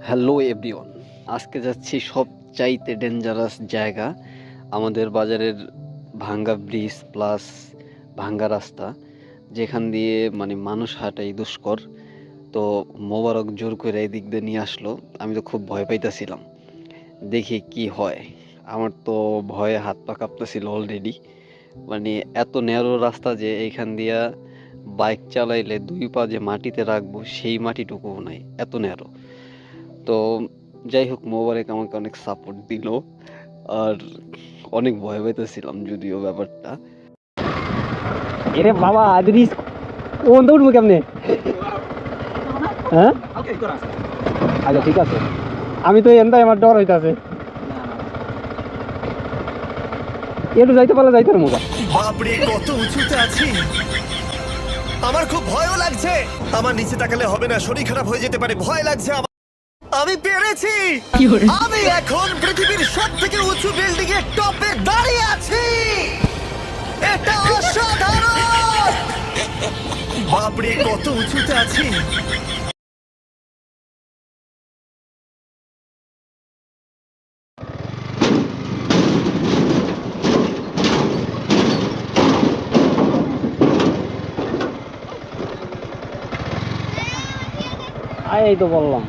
Hello everyone, আজকে যাচ্ছি সবচাইতে ডেঞ্জারাস জায়গা, আমাদের বাজারের ভাঙ্গা ব্রিজ প্লাস ভাঙ্গা রাস্তা, যেখান দিয়ে মানে মানুষ হাঁটাই দুষ্কর। তো মোবারক জোর করে এই দিক দিয়ে নিয়ে আসলো। আমি তো খুব ভয় পাইতেছিলাম, দেখি কি হয়। আমার তো ভয়ে হাত পা কাঁপতেছিল অলরেডি। মানে এত ন্যারো রাস্তা যে এইখান দিয়া বাইক চালাইলে দুই পা যে মাটিতে রাখবো সেই মাটিটুকুও নাই, এত ন্যারো। তো যাই হোক, মোবারক আমাকে অনেক সাপোর্ট দিল, আর অনেক ভয় পাইতেছিলাম যদিও ব্যাপারটা। এরে বাবা রিস্ক কোন তো উঠবো কেমনে? হ্যাঁ আচ্ছা ঠিক আছে, আমি তো এমদাই আমার ডর হইতাছে। একটু যাইতে পারলে যাইতে পারবো। বাপরে কত উঁচুতে আছি, আমার খুব ভয়ও লাগছে। আমার নিচে তাকালে হবে না, শরীর খারাপ হয়ে যেতে পারে, ভয় লাগছে আমার। আমি পেরেছি, আমি এখন পৃথিবীর সবথেকে উঁচু বিল্ডিং এর টপে দাঁড়িয়ে আছি। এটা অসাধারণ, বাপরে কত উঁচুতে আছি। এই তো বললাম।